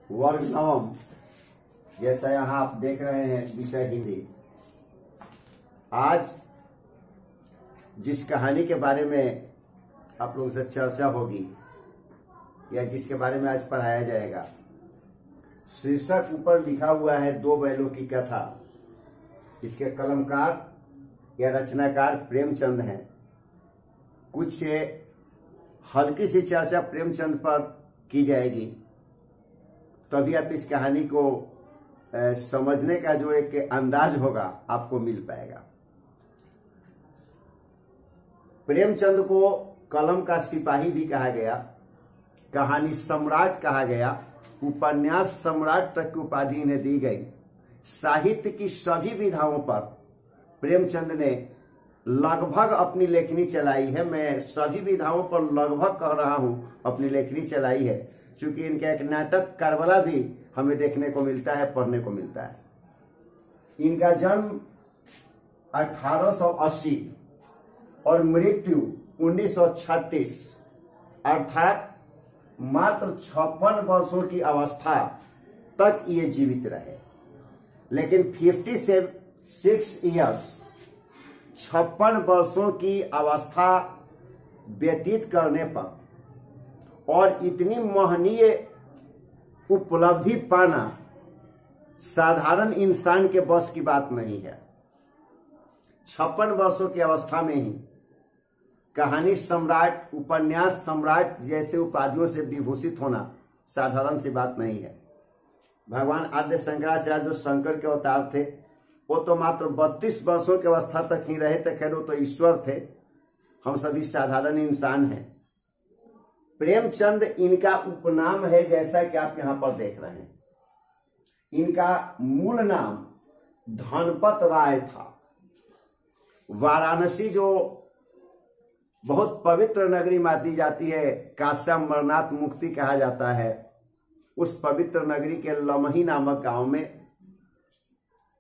वर्ग नवम, जैसा यहाँ आप देख रहे हैं, विषय हिंदी। आज जिस कहानी के बारे में आप लोगों से चर्चा होगी या जिसके बारे में आज पढ़ाया जाएगा, शीर्षक ऊपर लिखा हुआ है दो बैलों की कथा। इसके कलमकार या रचनाकार प्रेमचंद हैं। कुछ हल्की सी चर्चा प्रेमचंद पर की जाएगी, तभी आप इस कहानी को समझने का जो एक अंदाज होगा आपको मिल पाएगा। प्रेमचंद को कलम का सिपाही भी कहा गया, कहानी सम्राट कहा गया, उपन्यास सम्राट तक की उपाधि इन्हें दी गई। साहित्य की सभी विधाओं पर प्रेमचंद ने लगभग अपनी लेखनी चलाई है। मैं सभी विधाओं पर लगभग कह रहा हूं, अपनी लेखनी चलाई है, क्योंकि इनका एक नाटक करबला भी हमें देखने को मिलता है, पढ़ने को मिलता है। इनका जन्म 1880 और मृत्यु 1936, अर्थात मात्र 56 वर्षों की अवस्था तक ये जीवित रहे। लेकिन 56 ईयर्स, 56 वर्षों की अवस्था व्यतीत करने पर और इतनी महनीय उपलब्धि पाना साधारण इंसान के बस की बात नहीं है। 56 वर्षों की अवस्था में ही कहानी सम्राट, उपन्यास सम्राट जैसे उपाधियों से विभूषित होना साधारण सी बात नहीं है। भगवान आद्य शंकराचार्य जो शंकर के अवतार थे, वो तो मात्र 32 वर्षों की अवस्था तक ही रहे थे। खैर, वो तो ईश्वर थे, हम सभी साधारण इंसान हैं। प्रेमचंद इनका उपनाम है, जैसा कि आप यहां पर देख रहे हैं। इनका मूल नाम धनपत राय था। वाराणसी जो बहुत पवित्र नगरी मानी जाती है, काशी अमरनाथ मुक्ति कहा जाता है, उस पवित्र नगरी के लमही नामक गांव में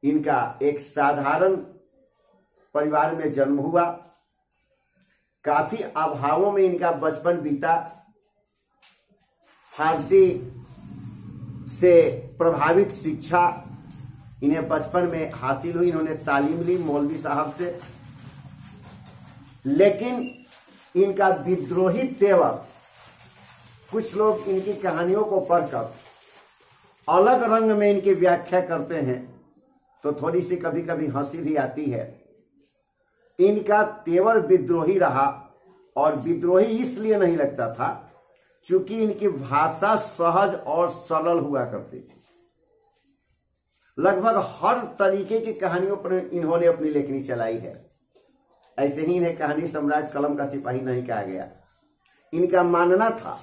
इनका एक साधारण परिवार में जन्म हुआ। काफी अभावों में इनका बचपन बीता। फारसी से प्रभावित शिक्षा इन्हें बचपन में हासिल हुई। इन्होंने तालीम ली मौलवी साहब से। लेकिन इनका विद्रोही तेवर, कुछ लोग इनकी कहानियों को पढ़कर अलग रंग में इनकी व्याख्या करते हैं, तो थोड़ी सी कभी कभी हंसी भी आती है। इनका तेवर विद्रोही रहा, और विद्रोही इसलिए नहीं लगता था क्योंकि इनकी भाषा सहज और सरल हुआ करती थी। लगभग हर तरीके की कहानियों पर इन्होंने अपनी लेखनी चलाई है। ऐसे ही इन्हें कहानी सम्राट, कलम का सिपाही नहीं कहा गया। इनका मानना था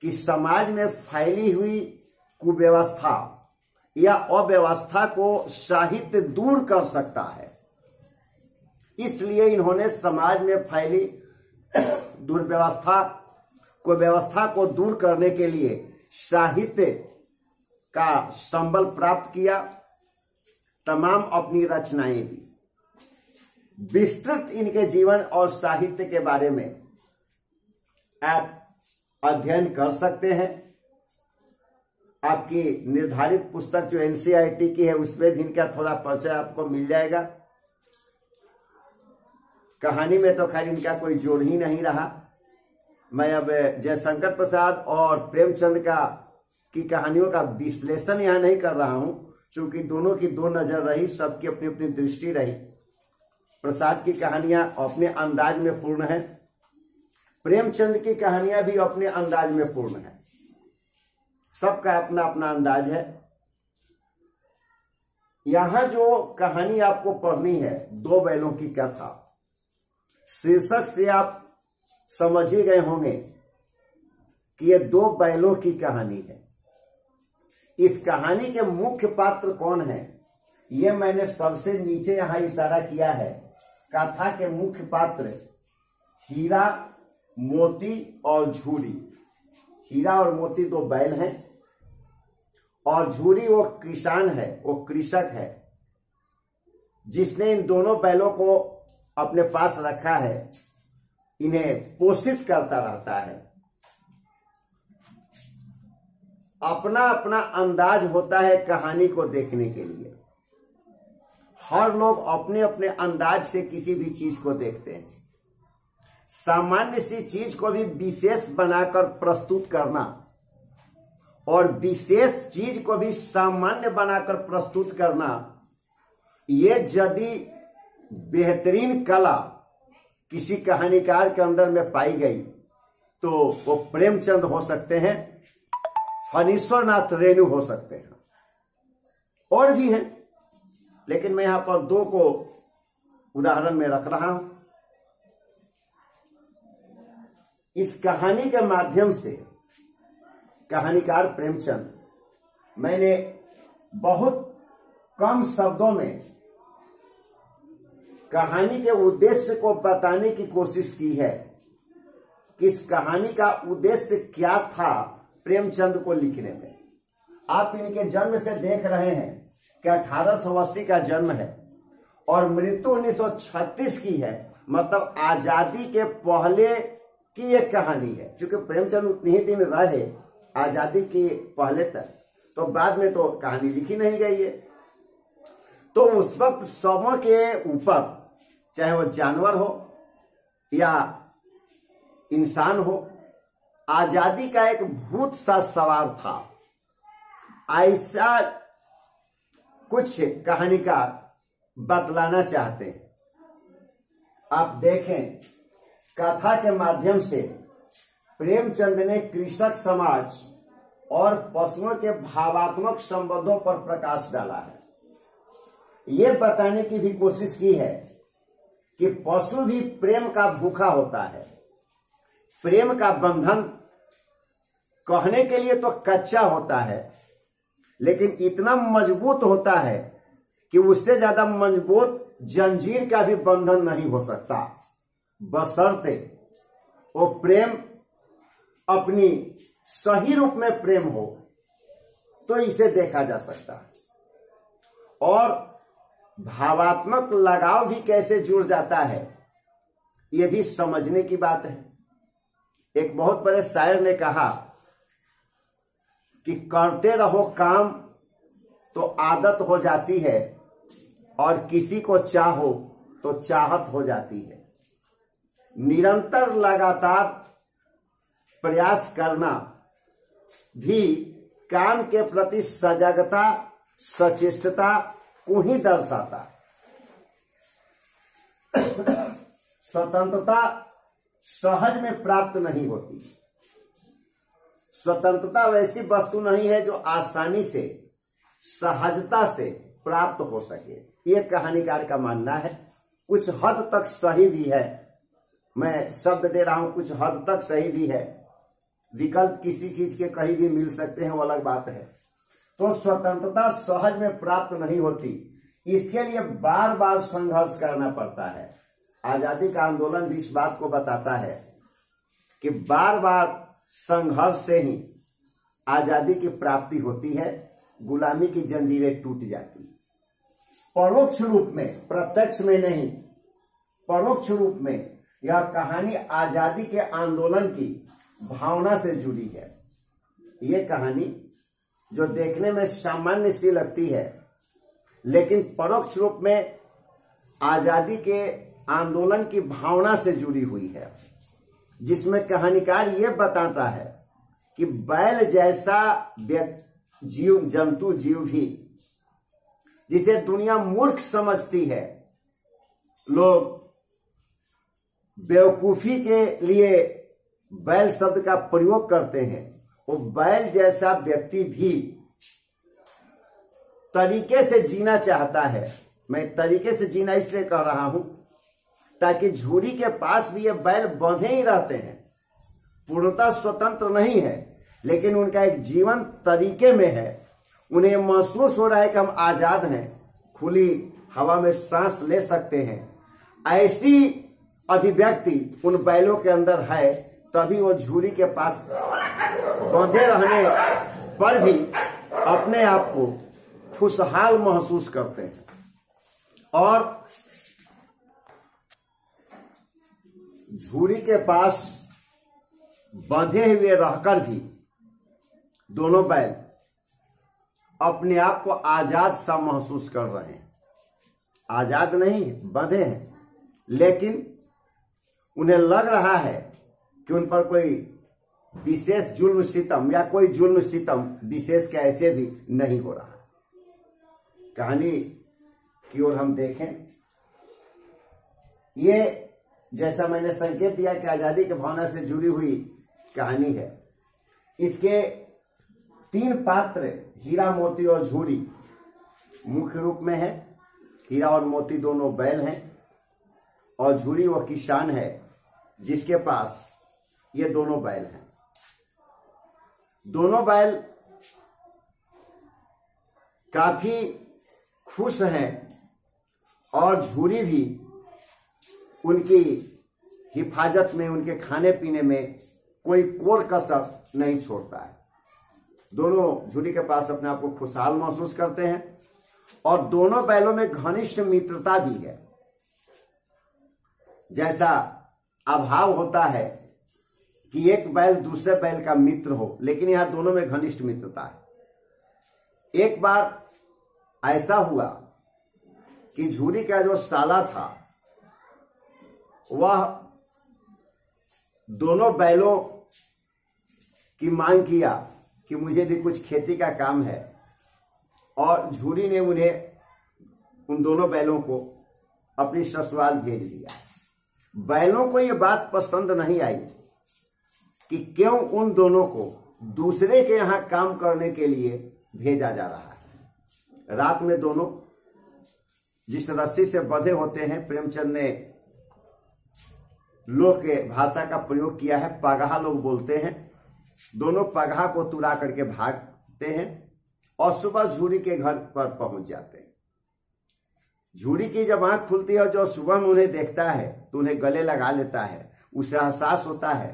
कि समाज में फैली हुई कुव्यवस्था या अव्यवस्था को साहित्य दूर कर सकता है। इसलिए इन्होंने समाज में फैली दुर्व्यवस्था व्यवस्था को दूर करने के लिए साहित्य का संबल प्राप्त किया। तमाम अपनी रचनाएं दी। विस्तृत इनके जीवन और साहित्य के बारे में आप अध्ययन कर सकते हैं। आपकी निर्धारित पुस्तक जो एनसीईआरटी की है, उसमें भी इनका थोड़ा परिचय आपको मिल जाएगा। कहानी में तो खैर इनका कोई जोड़ ही नहीं रहा। मैं अब जयशंकर प्रसाद और प्रेमचंद की कहानियों का विश्लेषण यहां नहीं कर रहा हूं, क्योंकि दोनों की दो नजर रही, सबकी अपनी अपनी दृष्टि रही। प्रसाद की कहानियां अपने अंदाज में पूर्ण है, प्रेमचंद की कहानियां भी अपने अंदाज में पूर्ण है। सबका अपना अपना अंदाज है। यहां जो कहानी आपको पढ़नी है, दो बैलों की कथा, शीर्षक से आप समझ ही गए होंगे कि ये दो बैलों की कहानी है। इस कहानी के मुख्य पात्र कौन है, ये मैंने सबसे नीचे यहां इशारा किया है। कथा के मुख्य पात्र हीरा, मोती और झूरी। हीरा और मोती दो बैल हैं, और झूरी वो किसान है, वो कृषक है, जिसने इन दोनों बैलों को अपने पास रखा है, इन्हें पोषित करता रहता है। अपना अपना अंदाज होता है कहानी को देखने के लिए। हर लोग अपने अपने अंदाज से किसी भी चीज को देखते हैं। सामान्य सी चीज को भी विशेष बनाकर प्रस्तुत करना और विशेष चीज को भी सामान्य बनाकर प्रस्तुत करना, ये यदि बेहतरीन कला किसी कहानीकार के अंदर में पाई गई तो वो प्रेमचंद हो सकते हैं, फणीश्वरनाथ रेणु हो सकते हैं, और भी हैं, लेकिन मैं यहां पर दो को उदाहरण में रख रहा हूं। इस कहानी के माध्यम से कहानीकार प्रेमचंद, मैंने बहुत कम शब्दों में कहानी के उद्देश्य को बताने की कोशिश की है कि इस कहानी का उद्देश्य क्या था प्रेमचंद को लिखने में। आप इनके जन्म से देख रहे हैं कि 1880 का जन्म है और मृत्यु 1936 की है, मतलब आजादी के पहले की एक कहानी है। क्योंकि प्रेमचंद उतनी ही दिन रहे आजादी के पहले तक, तो बाद में तो कहानी लिखी नहीं गई है। तो उस वक्त शवों के ऊपर, चाहे वो जानवर हो या इंसान हो, आजादी का एक भूत सा सवार था। ऐसा कुछ कहानीकार बतलाना चाहते हैं। आप देखें, कथा के माध्यम से प्रेमचंद ने कृषक समाज और पशुओं के भावात्मक संबंधों पर प्रकाश डाला है। ये बताने की भी कोशिश की है कि पशु भी प्रेम का भूखा होता है। प्रेम का बंधन कहने के लिए तो कच्चा होता है, लेकिन इतना मजबूत होता है कि उससे ज्यादा मजबूत जंजीर का भी बंधन नहीं हो सकता, बशर्ते वो प्रेम अपनी सही रूप में प्रेम हो तो इसे देखा जा सकता है। और भावात्मक लगाव भी कैसे जुड़ जाता है, यह भी समझने की बात है। एक बहुत बड़े शायर ने कहा कि करते रहो काम तो आदत हो जाती है और किसी को चाहो तो चाहत हो जाती है। निरंतर लगातार प्रयास करना भी काम के प्रति सजगता, सचेष्टता को ही दर्शाता। स्वतंत्रता सहज में प्राप्त नहीं होती। स्वतंत्रता वैसी वस्तु नहीं है जो आसानी से, सहजता से प्राप्त हो सके। ये कहानीकार का मानना है। कुछ हद तक सही भी है, मैं शब्द दे रहा हूं, कुछ हद तक सही भी है। विकल्प किसी चीज के कहीं भी मिल सकते हैं, वो अलग बात है। तो स्वतंत्रता सहज में प्राप्त नहीं होती, इसके लिए बार बार संघर्ष करना पड़ता है। आजादी का आंदोलन भी इस बात को बताता है कि बार बार संघर्ष से ही आजादी की प्राप्ति होती है, गुलामी की जंजीरें टूट जाती। परोक्ष रूप में, प्रत्यक्ष में नहीं, परोक्ष रूप में यह कहानी आजादी के आंदोलन की भावना से जुड़ी है। ये कहानी जो देखने में सामान्य सी लगती है, लेकिन परोक्ष रूप में आजादी के आंदोलन की भावना से जुड़ी हुई है, जिसमें कहानीकार ये बताता है कि बैल जैसा जीव, जंतु जीव भी, जिसे दुनिया मूर्ख समझती है, लोग बेवकूफी के लिए बैल शब्द का प्रयोग करते हैं, वो बैल जैसा व्यक्ति भी तरीके से जीना चाहता है। मैं तरीके से जीना इसलिए कह रहा हूं ताकि झूरी के पास भी ये बैल बंधे ही रहते हैं, पूर्णतः स्वतंत्र नहीं है, लेकिन उनका एक जीवन तरीके में है। उन्हें महसूस हो रहा है कि हम आजाद हैं, खुली हवा में सांस ले सकते हैं। ऐसी अभिव्यक्ति उन बैलों के अंदर है, तभी वो झूरी के पास बंधे रहने पर भी अपने आप को खुशहाल महसूस करते हैं। और झूरी के पास बंधे हुए रहकर भी दोनों बैल अपने आप को आजाद सा महसूस कर रहे हैं। आजाद नहीं, बंधे हैं, लेकिन उन्हें लग रहा है कि उन पर कोई विशेष जुल्म सितम या कोई जुल्म सितम विशेष कैसे भी नहीं हो रहा। कहानी की ओर हम देखें, ये जैसा मैंने संकेत दिया कि आजादी की भावना से जुड़ी हुई कहानी है। इसके 3 पात्र हीरा, मोती और झूरी मुख्य रूप में है। हीरा और मोती दोनों बैल हैं और झूरी वो किसान है जिसके पास ये दोनों बैल हैं। दोनों बैल काफी खुश हैं और झूरी भी उनकी हिफाजत में, उनके खाने पीने में कोई कोर कसर नहीं छोड़ता है। दोनों झूरी के पास अपने आप को खुशहाल महसूस करते हैं और दोनों बैलों में घनिष्ठ मित्रता भी है। जैसा अभाव होता है कि एक बैल दूसरे बैल का मित्र हो, लेकिन यहां दोनों में घनिष्ठ मित्रता है। एक बार ऐसा हुआ कि झूरी का जो साला था वह दोनों बैलों की मांग किया कि मुझे भी कुछ खेती का काम है, और झूरी ने उन दोनों बैलों को अपनी ससुराल भेज दिया। बैलों को यह बात पसंद नहीं आई कि क्यों उन दोनों को दूसरे के यहां काम करने के लिए भेजा जा रहा है। रात में दोनों जिस रस्सी से बंधे होते हैं, प्रेमचंद ने लोक के भाषा का प्रयोग किया है, पगहा लोग बोलते हैं। दोनों पगहा को तुड़ा करके भागते हैं और सुबह झूरी के घर पर पहुंच जाते हैं। झूरी की जब आंख खुलती है और जो सुबह में उन्हें देखता है तो उन्हें गले लगा लेता है। उसे एहसास होता है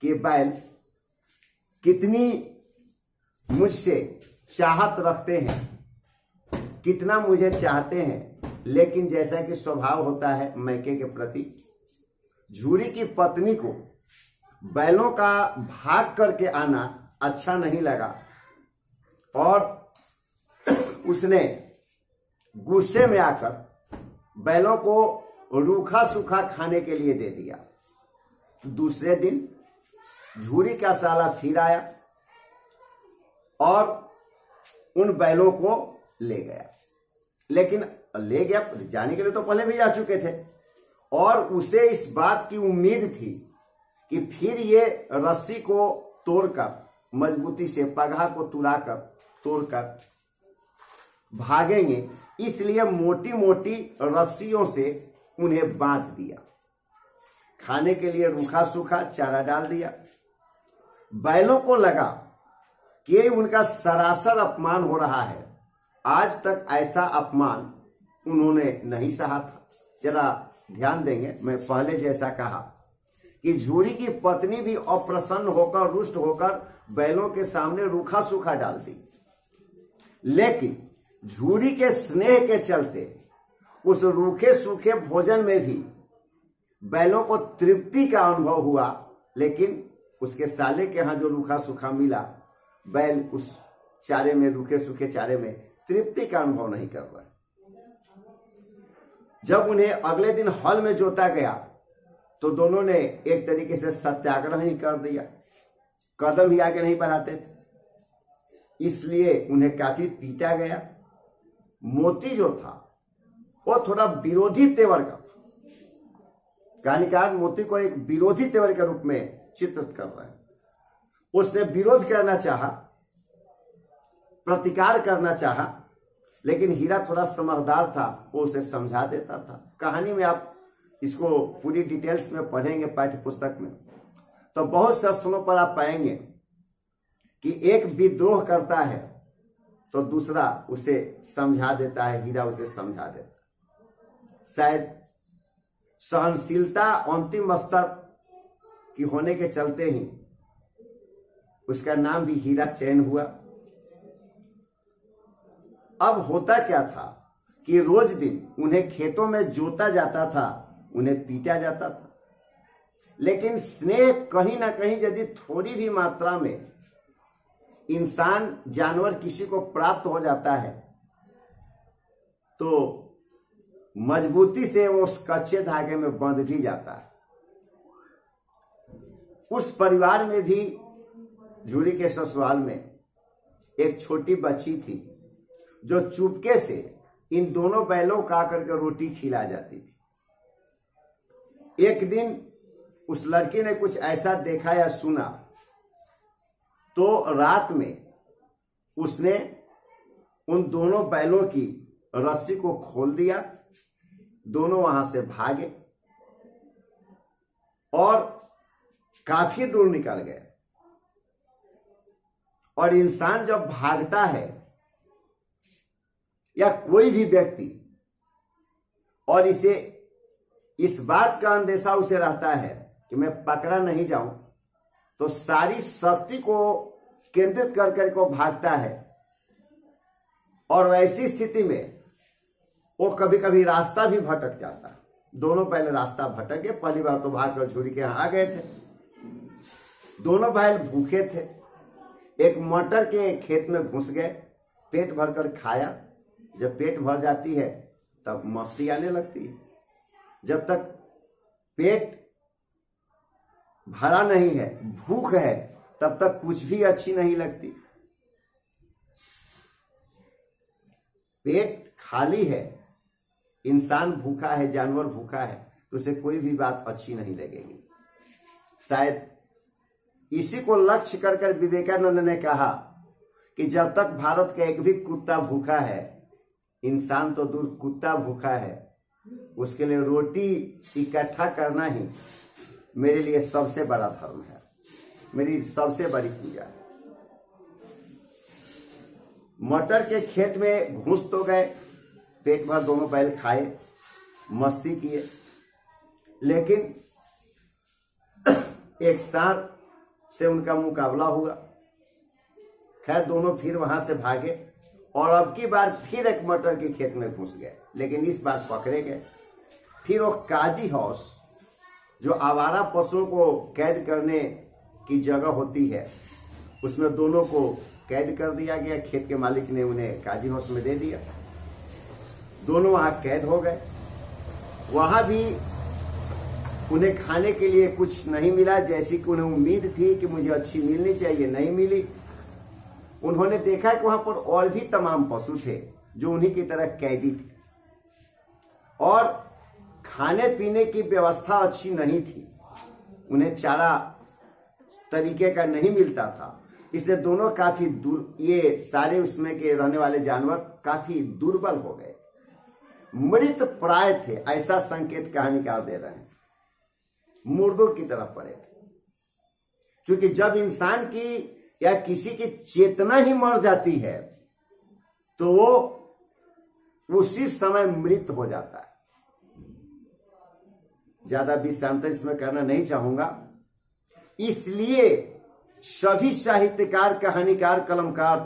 कि बैल कितनी मुझसे चाहत रखते हैं, कितना मुझे चाहते हैं, लेकिन जैसा कि स्वभाव होता है मैके के प्रति, झूरी की पत्नी को बैलों का भाग करके आना अच्छा नहीं लगा और उसने गुस्से में आकर बैलों को रूखा सूखा खाने के लिए दे दिया। दूसरे दिन झूरी का साला फिर आया और उन बैलों को ले गया। लेकिन ले गया, जाने के लिए तो पहले भी जा चुके थे, और उसे इस बात की उम्मीद थी कि फिर ये रस्सी को तोड़कर, मजबूती से पगहा को तुड़ाकर तोड़कर भागेंगे, इसलिए मोटी मोटी रस्सियों से उन्हें बांध दिया। खाने के लिए रूखा सूखा चारा डाल दिया। बैलों को लगा कि उनका सरासर अपमान हो रहा है। आज तक ऐसा अपमान उन्होंने नहीं सहा था। जरा ध्यान देंगे, मैं पहले जैसा कहा कि झूरी की पत्नी भी अप्रसन्न होकर, रुष्ट होकर बैलों के सामने रूखा सूखा डाल दी, लेकिन झूरी के स्नेह के चलते उस रूखे सूखे भोजन में भी बैलों को तृप्ति का अनुभव हुआ। लेकिन उसके साले के यहां जो रूखा सूखा मिला, बैल उस चारे में, रूखे सूखे चारे में तृप्ति का अनुभव नहीं कर रहा। जब उन्हें अगले दिन हल में जोता गया तो दोनों ने एक तरीके से सत्याग्रह ही कर दिया, कदम ही आगे नहीं बढ़ाते थे, इसलिए उन्हें काफी पीटा गया। मोती जो था वो थोड़ा विरोधी तेवर का, कहानीकार मोती को एक विरोधी तेवर के रूप में चित्रित कर रहे हैं। उसने विरोध करना चाहा, प्रतिकार करना चाहा, लेकिन हीरा थोड़ा समझदार था, वो उसे समझा देता था। कहानी में आप इसको पूरी डिटेल्स में पढ़ेंगे पाठ्य पुस्तक में, तो बहुत से स्थलों पर आप पाएंगे कि एक विद्रोह करता है तो दूसरा उसे समझा देता है, हीरा उसे समझा देता। शायद सहनशीलता अंतिम स्तर की होने के चलते ही उसका नाम भी हीरा चयन हुआ। अब होता क्या था कि रोज दिन उन्हें खेतों में जोता जाता था, उन्हें पीटा जाता था, लेकिन स्नेह कहीं ना कहीं यदि थोड़ी भी मात्रा में इंसान जानवर किसी को प्राप्त हो जाता है तो मजबूती से वो उस कच्चे धागे में बंध भी जाता है। उस परिवार में भी झूरी के ससुराल में एक छोटी बच्ची थी जो चुपके से इन दोनों बैलों को आकर के रोटी खिला जाती थी। एक दिन उस लड़की ने कुछ ऐसा देखा या सुना तो रात में उसने उन दोनों बैलों की रस्सी को खोल दिया, दोनों वहां से भागे और काफी दूर निकल गए। और इंसान जब भागता है या कोई भी व्यक्ति और इसे इस बात का अंदेशा उसे रहता है कि मैं पकड़ा नहीं जाऊं, तो सारी शक्ति को केंद्रित कर कर को भागता है। और ऐसी स्थिति में वो कभी कभी रास्ता भी भटक जाता है। दोनों पहले रास्ता भटक गए। पहली बार तो भागकर झूरी के यहाँ आ गए थे। दोनों बैल भूखे थे, एक मटर के खेत में घुस गए, पेट भरकर खाया। जब पेट भर जाती है तब मस्ती आने लगती है। जब तक पेट भरा नहीं है, भूख है, तब तक कुछ भी अच्छी नहीं लगती। पेट खाली है, इंसान भूखा है, जानवर भूखा है, तो उसे कोई भी बात अच्छी नहीं लगेगी। शायद इसी को लक्ष्य कर कर विवेकानंद ने कहा कि जब तक भारत का एक भी कुत्ता भूखा है, इंसान तो दूर कुत्ता भूखा है, उसके लिए रोटी इकट्ठा करना ही मेरे लिए सबसे बड़ा धर्म है, मेरी सबसे बड़ी पूजा है। मटर के खेत में घुस तो गए, पेट भर दोनों बैल खाए, मस्ती किए, लेकिन एक सांप से उनका मुकाबला हुआ। खैर दोनों फिर वहां से भागे और अब की बार फिर एक मटर के खेत में घुस गए, लेकिन इस बार पकड़े गए। फिर वो काजी हाउस, जो आवारा पशुओं को कैद करने की जगह होती है, उसमें दोनों को कैद कर दिया गया। खेत के मालिक ने उन्हें काजी हाउस में दे दिया। दोनों वहां कैद हो गए। वहां भी उन्हें खाने के लिए कुछ नहीं मिला, जैसी कि उन्हें उम्मीद थी कि मुझे अच्छी मिलनी चाहिए, नहीं मिली। उन्होंने देखा कि वहां पर और भी तमाम पशु थे जो उन्हीं की तरह कैदी थे और खाने पीने की व्यवस्था अच्छी नहीं थी, उन्हें चारा तरीके का नहीं मिलता था। इसलिए दोनों काफी दूर, ये सारे उसमें के रहने वाले जानवर काफी दुर्बल हो गए, मृत प्राय थे, ऐसा संकेत कहानीकार दे रहे हैं, मुर्दों की तरफ पड़े थे। क्योंकि जब इंसान की या किसी की चेतना ही मर जाती है तो वो उसी समय मृत हो जाता है। ज्यादा विषयांतर इसमें करना नहीं चाहूंगा। इसलिए सभी साहित्यकार, कहानीकार, कलमकार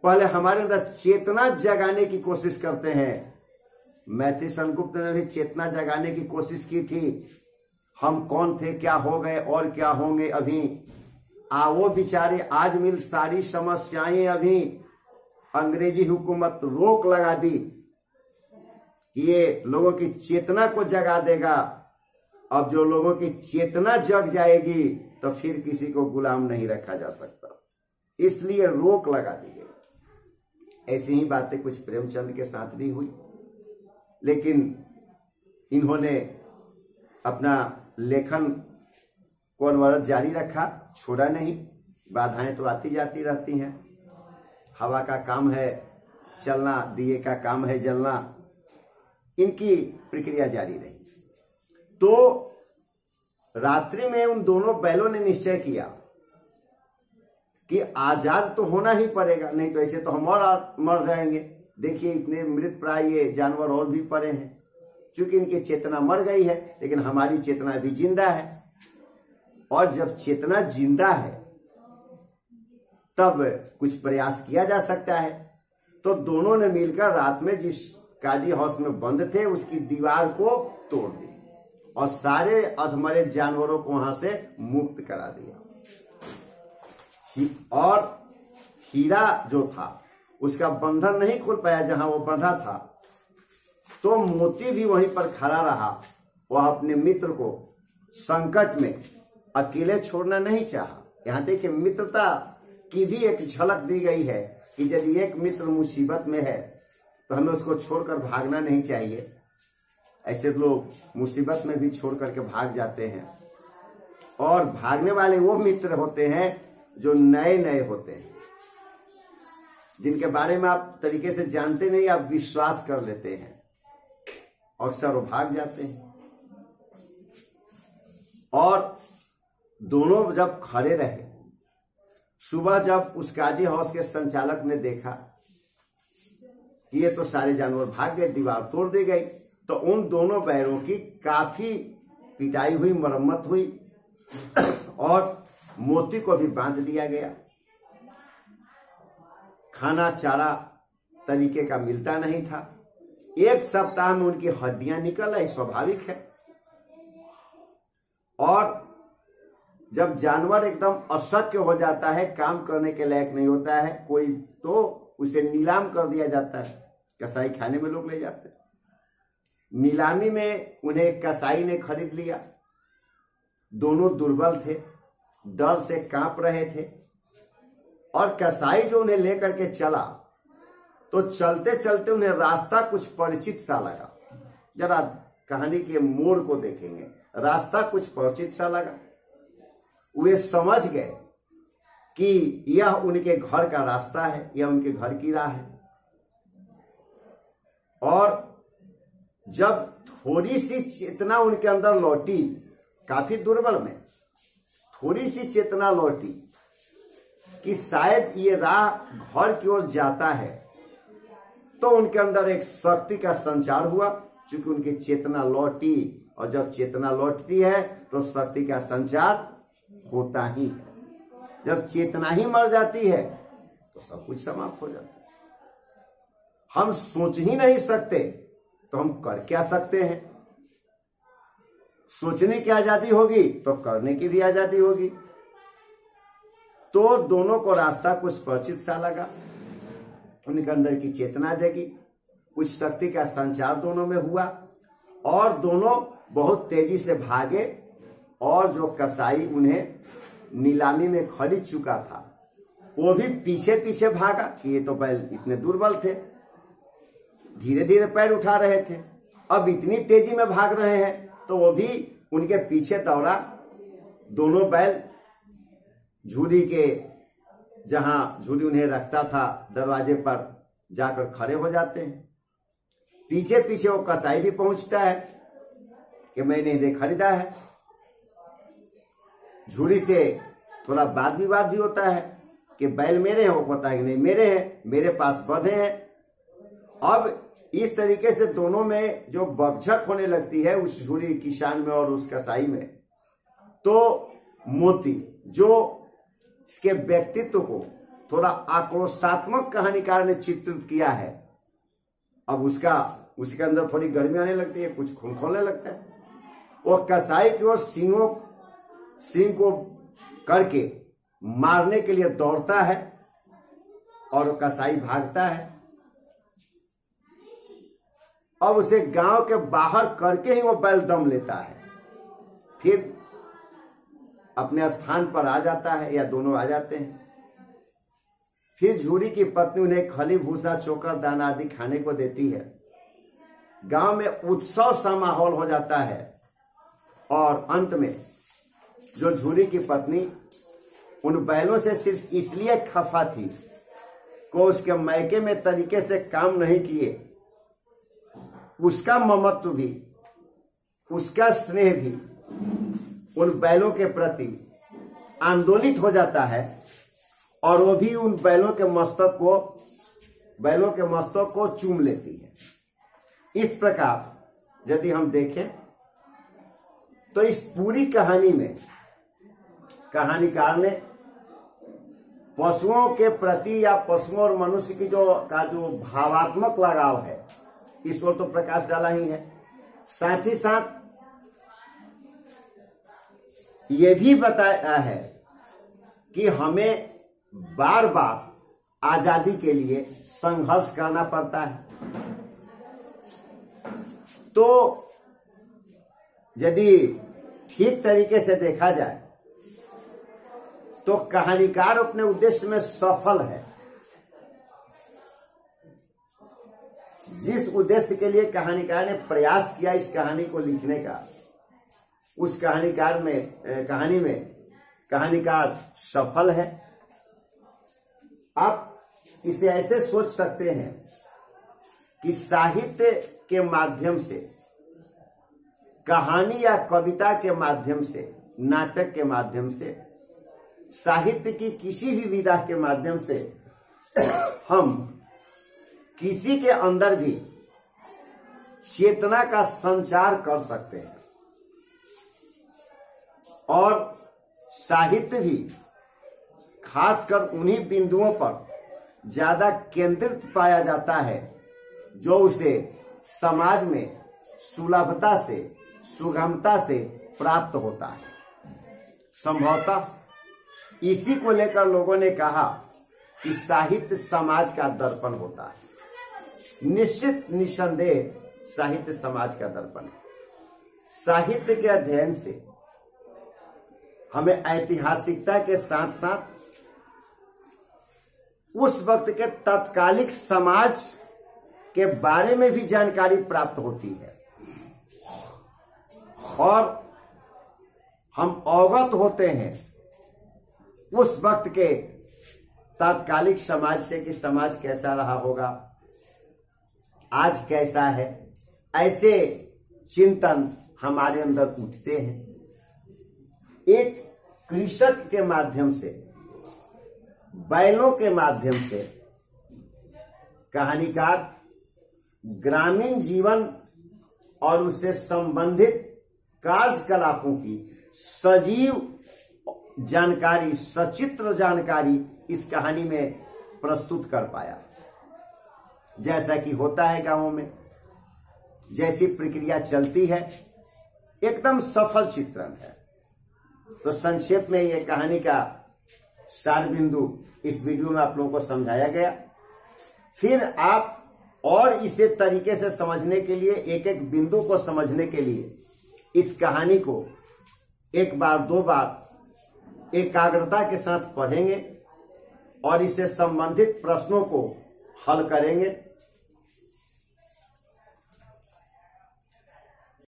पहले हमारे अंदर चेतना जगाने की कोशिश करते हैं। मैथिली सेनगुप्त ने भी चेतना जगाने की कोशिश की थी। हम कौन थे, क्या हो गए और क्या होंगे अभी, आओ बिचारे आज मिल सारी समस्याएं अभी। अंग्रेजी हुकूमत रोक लगा दी कि ये लोगों की चेतना को जगा देगा। अब जो लोगों की चेतना जग जाएगी तो फिर किसी को गुलाम नहीं रखा जा सकता, इसलिए रोक लगा दी गई। ऐसी ही बातें कुछ प्रेमचंद के साथ भी हुई, लेकिन इन्होंने अपना लेखन को अनवरत जारी रखा, छोड़ा नहीं। बाधाएं तो आती जाती रहती हैं, हवा का काम है चलना, दिए का काम है जलना, इनकी प्रक्रिया जारी रही। तो रात्रि में उन दोनों बैलों ने निश्चय किया कि आजाद तो होना ही पड़ेगा, नहीं तो ऐसे तो हम और मर जाएंगे। देखिए इतने मृत प्राय ये जानवर और भी पड़े हैं। चूंकि इनकी चेतना मर गई है, लेकिन हमारी चेतना भी जिंदा है, और जब चेतना जिंदा है तब कुछ प्रयास किया जा सकता है। तो दोनों ने मिलकर रात में जिस काजी हाउस में बंद थे उसकी दीवार को तोड़ दी और सारे अधमरे जानवरों को वहां से मुक्त करा दिया। और हीरा जो था उसका बंधन नहीं खुल पाया जहां वो बंधा था, तो मोती भी वहीं पर खड़ा रहा। वह अपने मित्र को संकट में अकेले छोड़ना नहीं चाहा। यहाँ देखिए मित्रता की भी एक झलक दी गई है कि यदि एक मित्र मुसीबत में है तो हमें उसको छोड़कर भागना नहीं चाहिए। ऐसे लोग मुसीबत में भी छोड़ करके भाग जाते हैं, और भागने वाले वो मित्र होते हैं जो नए नए होते हैं, जिनके बारे में आप तरीके से जानते नहीं, आप विश्वास कर लेते हैं, अक्सर वो भाग जाते हैं। और दोनों जब खड़े रहे, सुबह जब उस काजी हाउस के संचालक ने देखा कि ये तो सारे जानवर भाग गए, दीवार तोड़ दी गई, तो उन दोनों बैलों की काफी पिटाई हुई, मरम्मत हुई और मोती को भी बांध दिया गया। खाना चारा तरीके का मिलता नहीं था। 1 सप्ताह में उनकी हड्डियां निकल आई, स्वाभाविक है। और जब जानवर एकदम अशक्य हो जाता है, काम करने के लायक नहीं होता है कोई, तो उसे नीलाम कर दिया जाता है। कसाई खाने में लोग ले जाते हैं। नीलामी में उन्हें एक कसाई ने खरीद लिया। दोनों दुर्बल थे, डर से कांप रहे थे, और कसाई जो उन्हें लेकर के चला तो चलते चलते उन्हें रास्ता कुछ परिचित सा लगा। जरा कहानी के मोड़ को देखेंगे, रास्ता कुछ परिचित सा लगा। वे समझ गए कि यह उनके घर का रास्ता है, यह उनके घर की राह है। और जब थोड़ी सी चेतना उनके अंदर लौटी, काफी दुर्बल में थोड़ी सी चेतना लौटी कि शायद ये राह घर की ओर जाता है, तो उनके अंदर एक शक्ति का संचार हुआ। क्योंकि उनकी चेतना लौटी, और जब चेतना लौटती है तो शक्ति का संचार होता ही है। जब चेतना ही मर जाती है तो सब कुछ समाप्त हो जाता है। हम सोच ही नहीं सकते तो हम कर क्या सकते हैं? सोचने की आजादी होगी तो करने की भी आजादी होगी। तो दोनों को रास्ता कुछ परिचित सा लगा, उनके अंदर की चेतना जगी, कुछ शक्ति का संचार दोनों में हुआ, और दोनों बहुत तेजी से भागे। और जो कसाई उन्हें नीलामी में खरीद चुका था वो भी पीछे पीछे भागा कि ये तो बैल इतने दुर्बल थे, धीरे धीरे पैर उठा रहे थे, अब इतनी तेजी में भाग रहे हैं, तो वो भी उनके पीछे दौड़ा। दोनों बैल झूली के, जहां झूली उन्हें रखता था, दरवाजे पर जाकर खड़े हो जाते हैं। पीछे पीछे वो कसाई भी पहुंचता है कि मैंने इन्हें खरीदा है। झूली से थोड़ा वाद विवाद भी होता है कि बैल मेरे हैं, वो कहता है कि नहीं मेरे हैं, मेरे पास बंधे हैं। अब इस तरीके से दोनों में जो बकझक होने लगती है, उस झूली किसान में और उस कसाई में, तो मोती जो इसके व्यक्तित्व को थोड़ा आक्रोशात्मक कहानीकार ने चित्रित किया है, अब उसके अंदर थोड़ी गर्मी आने लगती है, कुछ खून खोलने लगता है। वो कसाई की ओर सिंह को करके मारने के लिए दौड़ता है, और वो कसाई भागता है। अब उसे गांव के बाहर करके ही वो बैल दम लेता है, फिर अपने स्थान पर आ जाता है, या दोनों आ जाते हैं। फिर झूरी की पत्नी उन्हें खली भूसा चोकर दाना आदि खाने को देती है। गांव में उत्सव सा माहौल हो जाता है, और अंत में जो झूरी की पत्नी उन बैलों से सिर्फ इसलिए खफा थी कि उसके मैके में तरीके से काम नहीं किए, उसका ममत्व भी, उसका स्नेह भी उन बैलों के प्रति आंदोलित हो जाता है, और वो भी उन बैलों के मस्तक को चूम लेती है। इस प्रकार यदि हम देखें तो इस पूरी कहानी में कहानीकार ने पशुओं के प्रति या पशुओं और मनुष्य की जो भावात्मक लगाव है, इस ओर तो प्रकाश डाला ही है। साथ ही साथ ये भी बताया है कि हमें बार बार आजादी के लिए संघर्ष करना पड़ता है। तो यदि ठीक तरीके से देखा जाए तो कहानीकार अपने उद्देश्य में सफल है। जिस उद्देश्य के लिए कहानीकार ने प्रयास किया इस कहानी को लिखने का, उस कहानी में कहानीकार सफल है। आप इसे ऐसे सोच सकते हैं कि साहित्य के माध्यम से, कहानी या कविता के माध्यम से, नाटक के माध्यम से, साहित्य की किसी भी विधा के माध्यम से हम किसी के अंदर भी चेतना का संचार कर सकते हैं। और साहित्य भी खासकर उन्हीं बिंदुओं पर ज्यादा केंद्रित पाया जाता है जो उसे समाज में सुलभता से, सुगमता से प्राप्त होता है। संभवतः इसी को लेकर लोगों ने कहा कि साहित्य समाज का दर्पण होता है। निश्चित निसंदेह साहित्य समाज का दर्पण है। साहित्य के अध्ययन से हमें ऐतिहासिकता के साथ साथ उस वक्त के तत्कालिक समाज के बारे में भी जानकारी प्राप्त होती है और हम अवगत होते हैं उस वक्त के तात्कालिक समाज से कि समाज कैसा रहा होगा, आज कैसा है। ऐसे चिंतन हमारे अंदर उठते हैं। एक कृषक के माध्यम से, बैलों के माध्यम से कहानीकार ग्रामीण जीवन और उससे संबंधित कार्यकलापों की सजीव जानकारी, सचित्र जानकारी इस कहानी में प्रस्तुत कर पाया। जैसा कि होता है गांवों में, जैसी प्रक्रिया चलती है, एकदम सफल चित्रण है। तो संक्षेप में ये कहानी का सार बिंदु इस वीडियो में आप लोगों को समझाया गया। फिर आप और इसे तरीके से समझने के लिए, एक एक बिंदु को समझने के लिए इस कहानी को एक बार, दो बार एकाग्रता के साथ पढ़ेंगे और इससे संबंधित प्रश्नों को हल करेंगे।